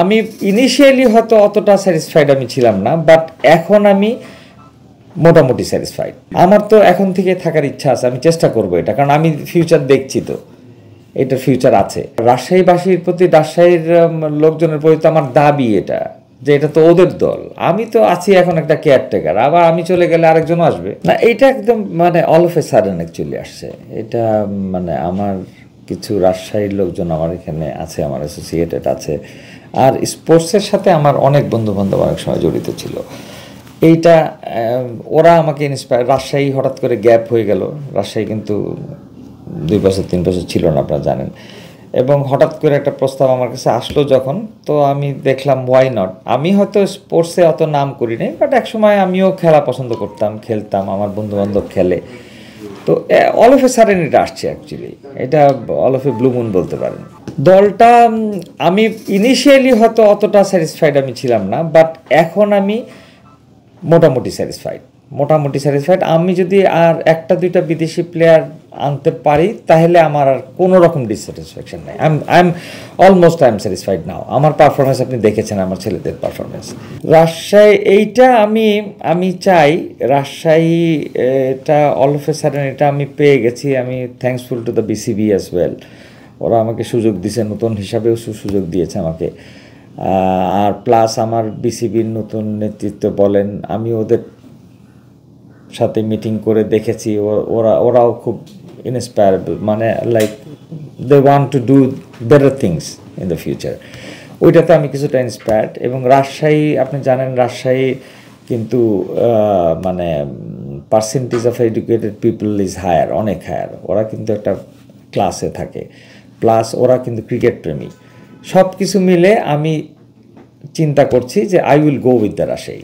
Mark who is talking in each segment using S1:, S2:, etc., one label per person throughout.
S1: আমি ইনিশিয়ালি হয়তো অতটা স্যাটিসফাইড আমি ছিলাম না, বাট এখন আমি মোটামুটি স্যাটিসফাইড। আমার তো এখন থেকে থাকার ইচ্ছা আছে, আমি চেষ্টা করবো এটা, কারণ আমি ফিউচার দেখছি তো, এটার ফিউচার আছে। রাজশাহীবাসীর প্রতি, রাজশাহীর লোকজনের প্রতি আমার দাবি এটা, যে এটা তো ওদের দল, আমি তো আছি এখন একটা কেয়ারটেকার, আবার আমি চলে গেলে আরেকজনও আসবে না। এটা একদম মানে all of a sudden actually আসছে এটা। মানে আমার কিছু রাজশাহীর লোকজন আমার এখানে আছে, আমার অ্যাসোসিয়েটেড আছে, আর স্পোর্টসের সাথে আমার অনেক বন্ধু বান্ধব অনেক সময় জড়িত ছিল। এইটা ওরা আমাকে ইন্সপায়ার। রাজশাহী হঠাৎ করে গ্যাপ হয়ে গেল, রাজশাহী কিন্তু 2 বছর 3 বছর ছিল না, আপনারা জানেন। এবং হঠাৎ করে একটা প্রস্তাব আমার কাছে আসলো যখন, তো আমি দেখলাম ওয়াই নট। আমি হয়তো স্পোর্টসে অত নাম করি নাই, বাট একসময় আমিও খেলা পছন্দ করতাম, খেলতাম, আমার বন্ধুবান্ধব খেলে। তো অল অফ এ সাডেন এটা আসছে অ্যাকচুয়ালি, এটা all of A blue moon বলতে পারেন। দলটা আমি ইনিশিয়ালি হয়তো অতটা স্যাটিসফাইড আমি ছিলাম না, বাট এখন আমি মোটামুটি স্যাটিসফাইড। আমি যদি আর 1-2টা বিদেশি প্লেয়ার আনতে পারি, তাহলে আমার আর কোনো রকম ডিসস্যাটিসফ্যাকশন নেই। আই এম স্যাটিসফাইড নাও। আমার পারফরমেন্স আপনি দেখেছেন, আমার ছেলেদের পারফরমেন্স। রাজশাহী এইটা আমি চাই, রাজশাহী এটা অল অফ এ সাডেন এটা আমি পেয়ে গেছি। আমি thankful to the BCB as well. ওরা আমাকে সুযোগ দিয়েছে, নতুন হিসাবেও সুযোগ দিয়েছে আমাকে। আর প্লাস আমার বিসিবির নতুন নেতৃত্ব বলেন, আমি ওদের সাথে মিটিং করে দেখেছি, ওরাও খুব ইন্সপায়ারেবল, মানে like they want to do better things in the future. ওইটাতে আমি কিছুটা ইন্সপায়ার্ড। এবং রাজশাহী, আপনি জানেন রাজশাহী কিন্তু মানে percentage of educated people is higher, অনেক হায়ার। ওরা কিন্তু একটা ক্লাসে থাকে, প্লাস ওরা কিন্তু ক্রিকেট প্রেমী। সব কিছু মিলে আমি চিন্তা করছি যে I will go with the Rajshahi.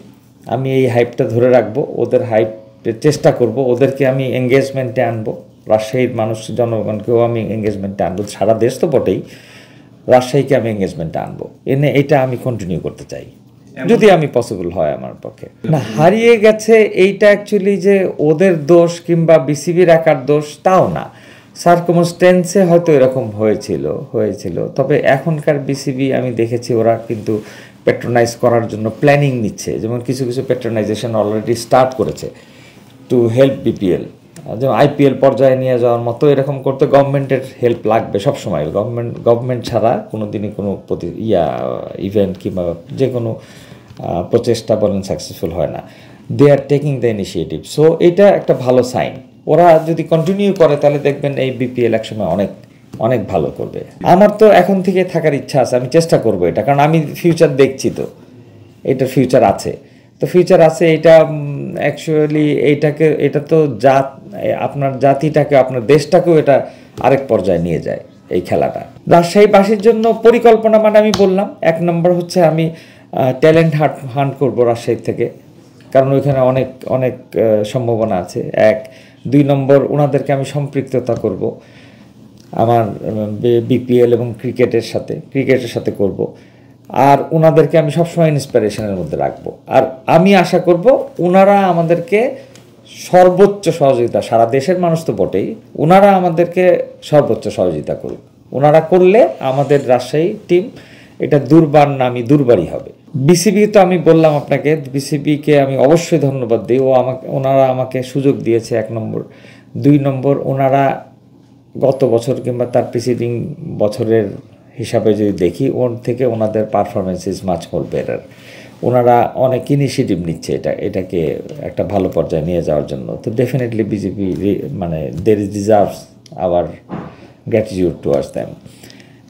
S1: আমি এই হাইপটা ধরে রাখবো, ওদের হাইপের চেষ্টা করব, ওদেরকে আমি এঙ্গেজমেন্টে আনবো, রাজশাহীর মানুষ জনগণকেও আমি এঙ্গেজমেন্টে আনবো, সারা দেশ তো বটেই, রাজশাহীকে আমি এঙ্গেজমেন্টে আনবো, এনে এটা আমি কন্টিনিউ করতে চাই, যদি আমি পসিবল হয় আমার পক্ষে। না, হারিয়ে গেছে এইটা অ্যাকচুয়ালি যে ওদের দোষ কিংবা বিসিবির একার দোষ তাও না, সার্কমস্টেন্সে হয়তো এরকম হয়েছিল। তবে এখনকার বিসিবি আমি দেখেছি ওরা কিন্তু প্যাট্রোনাইজ করার জন্য প্ল্যানিং নিচ্ছে, যেমন কিছু প্যাট্রোনাইজেশন অলরেডি স্টার্ট করেছে টু হেল্প বিপিএল, যেমন আইপিএল পর্যায়ে নিয়ে যাওয়ার মতো। এরকম করতে গভর্নমেন্টের হেল্প লাগবে সবসময়। গভর্নমেন্ট ছাড়া কোনো দিনই কোনো ইভেন্ট কিংবা যে কোনো প্রচেষ্টা বলেন সাকসেসফুল হয় না। They are taking the initiative, so এটা একটা ভালো সাইন। ওরা যদি কন্টিনিউ করে তাহলে দেখবেন এই বিপিএল একসময় অনেক ভালো করবে। আমার তো এখন থেকে থাকার ইচ্ছা আছে, আমি চেষ্টা করবো এটা, কারণ আমি ফিউচার দেখছি তো, এটার ফিউচার আছে। এটা অ্যাকচুয়ালি এটা তো আপনার জাতিটাকে, আপনার দেশটাকেও এটা আরেক পর্যায়ে নিয়ে যায় এই খেলাটা। রাজশাহীবাসীর জন্য পরিকল্পনা মানে আমি বললাম, 1 নম্বর হচ্ছে আমি ট্যালেন্ট হান্ট করবো রাজশাহী থেকে, কারণ ওইখানে অনেক সম্ভাবনা আছে। 2 নম্বর ওনাদেরকে আমি সম্পৃক্ততা করব আমার বিপিএল এবং ক্রিকেটের সাথে করব, আর ওনাদেরকে আমি সবসময় ইন্সপিরেশনের মধ্যে রাখবো। আর আমি আশা করব ওনারা আমাদেরকে সর্বোচ্চ সহযোগিতা, সারা দেশের মানুষ তো বটেই, ওনারা আমাদেরকে সর্বোচ্চ সহযোগিতা করুক। ওনারা করলে আমাদের রাজশাহী টিম এটা দুর্বারই হবে। বিসিবি তো আমি বললাম আপনাকে, বিসিবিকে আমি অবশ্যই ধন্যবাদ দিই, ওনারা আমাকে সুযোগ দিয়েছে 1 নম্বর। 2 নম্বর, ওনারা গত বছর কিংবা তার প্রিসিডিং বছরের হিসাবে যদি দেখি, থেকে ওনাদের performance is much more better. ওনারা অনেক ইনিশিয়েটিভ নিচ্ছে এটাকে একটা ভালো পর্যায়ে নিয়ে যাওয়ার জন্য। তো ডেফিনেটলি বিজেপি মানে দের deserves our gratitude towards them,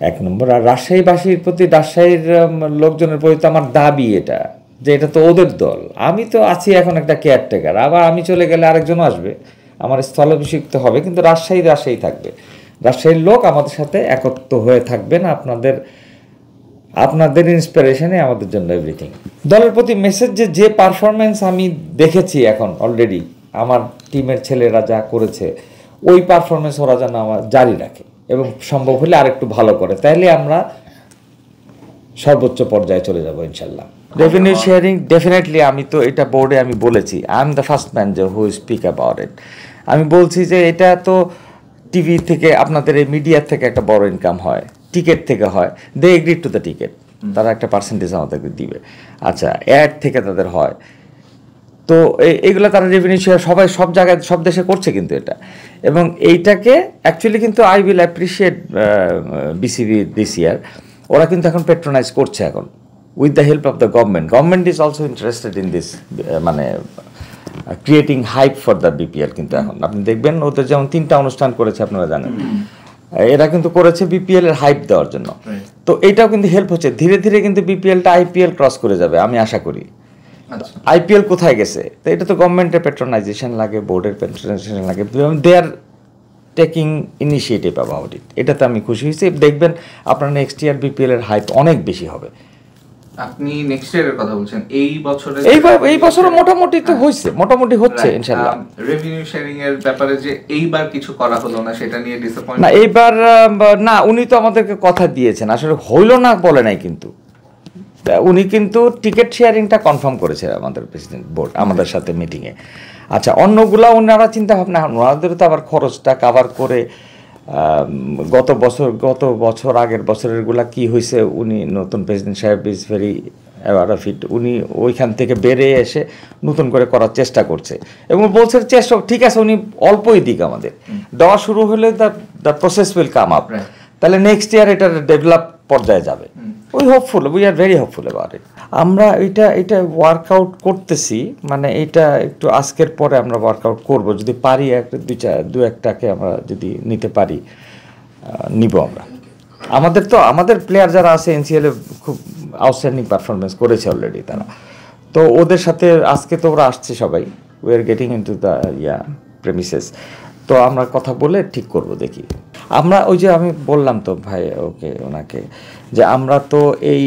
S1: 1 number. আর রাজশাহীবাসীর প্রতি, রাজশাহীর লোকজনের প্রতি আমার দাবি এটা, যে এটা তো ওদের দল, আমি তো আছি এখন একটা কেয়ারটেকার, আবার আমি চলে গেলে আরেকজনও আসবে, আমার স্থলাভিষিক্ত হবে, কিন্তু রাজশাহী থাকবে। রাজশাহীর লোক আমাদের সাথে একত্র হয়ে থাকবেন, আপনাদের ইন্সপিরেশনে আমাদের জন্য এভরিথিং। দলের প্রতি মেসেজ, যে পারফরমেন্স আমি দেখেছি এখন অলরেডি, আমার টিমের ছেলেরা যা করেছে, ওই পারফরমেন্স ওরা যেন আমার জারি রাখে এবং সম্ভব হলে আরেকটু ভালো করে, তাইলে আমরা সর্বোচ্চ পর্যায়ে চলে যাব ইনশাল্লাহ। রেভিনিউ শেয়ারিং ডেফিনেটলি, আমি তো এটা বোর্ডে আমি বলেছি, I am the first man who speak about it. আমি বলছি যে এটা তো টিভি থেকে, আপনাদের এই মিডিয়া থেকে একটা বড় ইনকাম হয়, টিকিট থেকে হয়, দে এগ্রি টু দ্য টিকিট। তারা একটা পার্সেন্টেজ আমাদেরকে দিবে। আচ্ছা, অ্যাড থেকে তাদের হয়, তো এইগুলো তারা রেভিনিউ শেয়ার সবাই সব জায়গায় সব দেশে করছে কিন্তু এটা। এবং এইটাকে অ্যাকচুয়ালি কিন্তু I will appreciate BCB this year, ওরা কিন্তু এখন পেট্রোনাইজ করছে এখন with the help of the government. Government is also interested in this, মানে creating hype for the BPL. কিন্তু এখন আপনি দেখবেন ওদের যেমন 3টা অনুষ্ঠান করেছে আপনারা জানেন, এরা কিন্তু করেছে বিপিএল এর হাইপ দেওয়ার জন্য। তো এইটাও কিন্তু হেল্প হচ্ছে, ধীরে ধীরে কিন্তু বিপিএলটা আইপিএল ক্রস করে যাবে আমি আশা করি। আইপিএল কোথায় গেছে, তো এটা তো গভর্নমেন্টের পেট্রোনাইজেশন লাগে, বোর্ডের পেট্রোনাইজেশন লাগে, they are taking initiative about it. এটাতে আমি খুশি হয়েছি। দেখবেন আপনার নেক্সট ইয়ার বিপিএল এর হাইপ অনেক বেশি হবে।
S2: আপনি নেক্সট ইয়ারের কথা বলছেন, এই বছরে
S1: এই বছরও মোটামুটি তো হয়েছে, মোটামুটি হচ্ছে ইনশাআল্লাহ।
S2: রেভিনিউ শেয়ারিং এর ব্যাপারে যে এইবার কিছু করা হলো না, সেটা নিয়ে ডিসঅ্যাপয়েন্ট
S1: না এইবার না, উনি তো আমাদেরকে কথা দিয়েছেন, আসলে হইল না বলে নাই, কিন্তু উনি কিন্তু টিকিট শেয়ারিংটা কনফার্ম করেছে আমাদের প্রেসিডেন্ট বোর্ড আমাদের সাথে মিটিংয়ে। আচ্ছা, অন্যগুলা ওনারা চিন্তা ভাবনা, ওনাদেরও তো আবার খরচটা কাভার করে গত বছর আগের বছরেরগুলা কি হয়েছে, উনি নতুন প্রেসিডেন্ট সাহেব is very aware of it. উনি ওইখান থেকে বেরিয়ে এসে নতুন করে করার চেষ্টা করছে এবং বলছে চেষ্টা ঠিক আছে, উনি অল্পই দিক আমাদের দেওয়া শুরু হলে the process will come up, তাহলে নেক্সট ইয়ার এটা ডেভেলপ পর্যায়ে যাবে। We are very hopeful about it. আমরা এটা ওয়ার্কআউট করতেছি, মানে এটা একটু আজকের পরে আমরা ওয়ার্কআউট করব, যদি পারি দু একটাকে আমরা যদি নিতে পারি নিব আমরা। আমাদের প্লেয়ার যারা আছে এনসিএল এ খুব আউটস্ট্যান্ডিং পারফরমেন্স করেছে অলরেডি তারা, তো ওদের সাথে আজকে তো ওরা আসছে সবাই, we are getting into the premises. তো আমরা কথা বলে ঠিক করব, দেখি। আমরা ওই যে আমি বললাম তো ভাই ওনাকে যে আমরা তো এই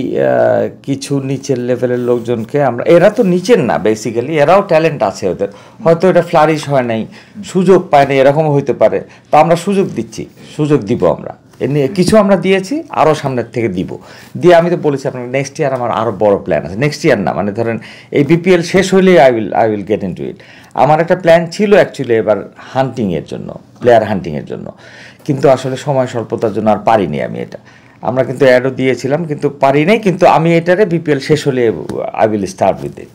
S1: কিছু নিচের লেভেলের লোকজনকে আমরা, এরা তো নিচের না বেসিক্যালি, এরাও ট্যালেন্ট আছে ওদের, হয়তো এটা ফ্লারিশ হয় নাই, সুযোগ পায় নাই, এরকমও হইতে পারে। তো আমরা সুযোগ দিচ্ছি, সুযোগ দিব আমরা, কিছু আমরা দিয়েছি, আরও সামনের থেকে দিব। দিয়ে আমি তো বলেছি আপনার নেক্সট ইয়ার আমার আরও বড় প্ল্যান আছে। নেক্সট ইয়ার না, মানে ধরেন এই বিপিএল শেষ হলেই আই উইল গেট ইনটু ইট। আমার একটা প্ল্যান ছিল অ্যাকচুয়ালি এবার হান্টিংয়ের জন্য, প্লেয়ার হান্টিংয়ের জন্য, কিন্তু আসলে সময় স্বল্পতার জন্য আর পারিনি আমি এটা। আমরা কিন্তু অ্যাডও দিয়েছিলাম কিন্তু পারি নাই, কিন্তু আমি এটারে বিপিএল শেষ হলে I will start with it.